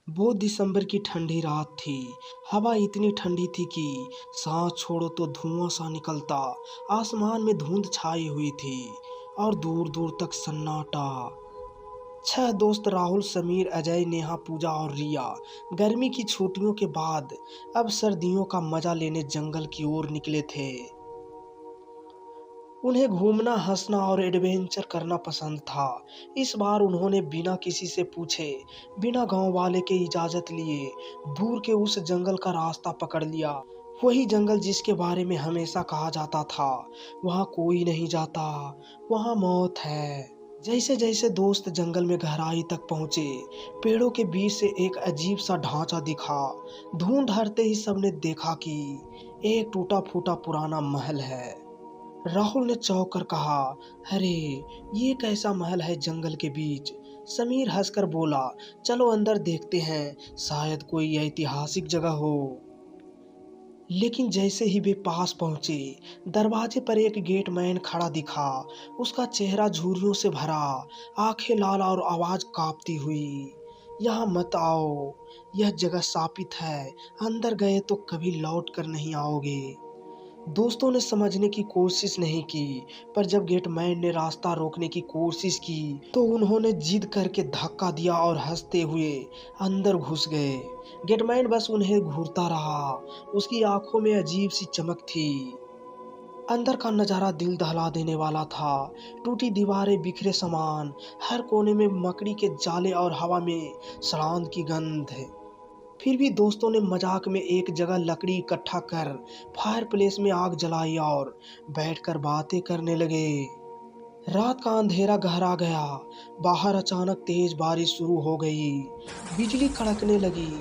वो दिसंबर की ठंडी रात थी। हवा इतनी ठंडी थी कि सांस छोड़ो तो धुआं सा निकलता। आसमान में धुंध छाई हुई थी और दूर दूर तक सन्नाटा। छह दोस्त राहुल, समीर, अजय, नेहा, पूजा और रिया गर्मी की छुट्टियों के बाद अब सर्दियों का मजा लेने जंगल की ओर निकले थे। उन्हें घूमना, हंसना और एडवेंचर करना पसंद था। इस बार उन्होंने बिना किसी से पूछे, बिना गांव वाले के इजाज़त लिए दूर के उस जंगल का रास्ता पकड़ लिया। वही जंगल जिसके बारे में हमेशा कहा जाता था, वहाँ कोई नहीं जाता, वहाँ मौत है। जैसे जैसे दोस्त जंगल में गहराई तक पहुंचे, पेड़ों के बीच से एक अजीब सा ढांचा दिखा। धुंध हटते ही सबने देखा कि एक टूटा फूटा पुराना महल है। राहुल ने चौंक कर कहा, अरे ये कैसा महल है जंगल के बीच। समीर हंसकर बोला, चलो अंदर देखते हैं, शायद कोई ऐतिहासिक जगह हो। लेकिन जैसे ही वे पास पहुंचे, दरवाजे पर एक गेटमैन खड़ा दिखा। उसका चेहरा झुर्रियों से भरा, आंखें लाल और आवाज कांपती हुई। यहाँ मत आओ, यह जगह शापित है, अंदर गए तो कभी लौट कर नहीं आओगे। दोस्तों ने समझने की कोशिश नहीं की, पर जब गेटमैन ने रास्ता रोकने की कोशिश की तो उन्होंने जिद करके धक्का दिया और हंसते हुए अंदर घुस गए। गेटमैन बस उन्हें घूरता रहा, उसकी आंखों में अजीब सी चमक थी। अंदर का नज़ारा दिल दहला देने वाला था। टूटी दीवारें, बिखरे सामान, हर कोने में मकड़ी के जाले और हवा में सड़ांध की गंध। फिर भी दोस्तों ने मजाक में एक जगह लकड़ी इकट्ठा कर फायरप्लेस में आग जलाई और बैठकर बातें करने लगे। रात का अंधेरा गहरा गया। बाहर अचानक तेज बारिश शुरू हो गई। बिजली कड़कने लगी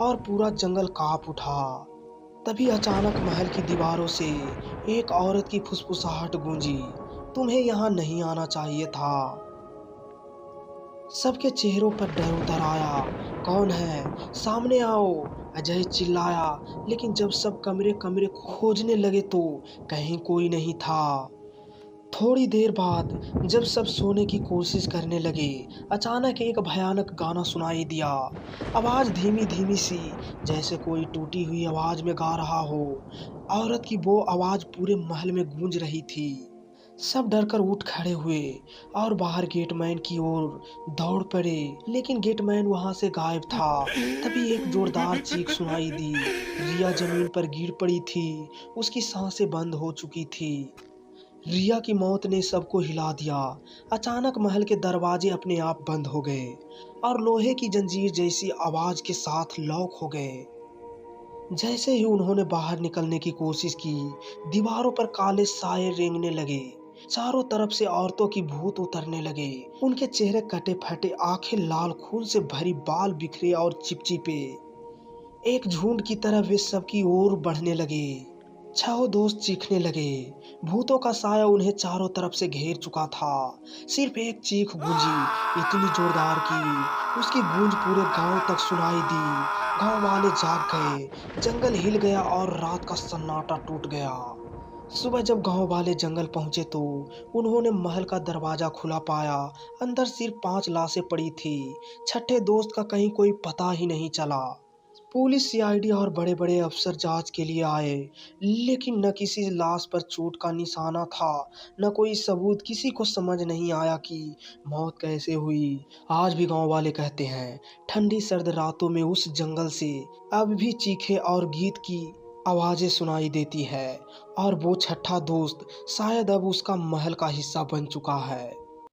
और पूरा जंगल कांप उठा। तभी अचानक महल की दीवारों से एक औरत की फुसफुसाहट गूंजी, तुम्हें यहाँ नहीं आना चाहिए था। सबके चेहरों पर डर उतर आया। कौन है, सामने आओ, अजय चिल्लाया। लेकिन जब सब कमरे कमरे खोजने लगे तो कहीं कोई नहीं था। थोड़ी देर बाद जब सब सोने की कोशिश करने लगे, अचानक एक भयानक गाना सुनाई दिया। आवाज धीमी धीमी सी, जैसे कोई टूटी हुई आवाज में गा रहा हो। औरत की वो आवाज पूरे महल में गूंज रही थी। सब डरकर उठ खड़े हुए और बाहर गेटमैन की ओर दौड़ पड़े, लेकिन गेटमैन वहां से गायब था। तभी एक जोरदार चीख सुनाई दी। रिया जमीन पर गिर पड़ी थी, उसकी सांसें बंद हो चुकी थी। रिया की मौत ने सबको हिला दिया। अचानक महल के दरवाजे अपने आप बंद हो गए और लोहे की जंजीर जैसी आवाज के साथ लॉक हो गए। जैसे ही उन्होंने बाहर निकलने की कोशिश की, दीवारों पर काले साए रेंगने लगे। चारों तरफ से औरतों की भूत उतरने लगे। उनके चेहरे कटे फटे, आंखें लाल, खून से भरी, बाल बिखरे और चिपचिपे। एक झुंड की तरह वे सबकी ओर बढ़ने लगे। छहों दोस्त चीखने लगे। भूतों का साया उन्हें चारों तरफ से घेर चुका था। सिर्फ एक चीख गूंजी, इतनी जोरदार कि उसकी गूंज पूरे गांव तक सुनाई दी। गांव वाले जाग गए, जंगल हिल गया और रात का सन्नाटा टूट गया। सुबह जब गांव वाले जंगल पहुंचे तो उन्होंने महल का दरवाजा खुला पाया। अंदर सिर्फ 5 लाशें पड़ी थी। छठे दोस्त का कहीं कोई पता ही नहीं चला। पुलिस, सीआईडी और बड़े बड़े अफसर जांच के लिए आए, लेकिन न किसी लाश पर चोट का निशाना था, न कोई सबूत। किसी को समझ नहीं आया कि मौत कैसे हुई। आज भी गांव वाले कहते हैं, ठंडी सर्द रातों में उस जंगल से अब भी चीखे और गीत की आवाजें सुनाई देती है। और वो छठा दोस्त शायद अब उसका महल का हिस्सा बन चुका है।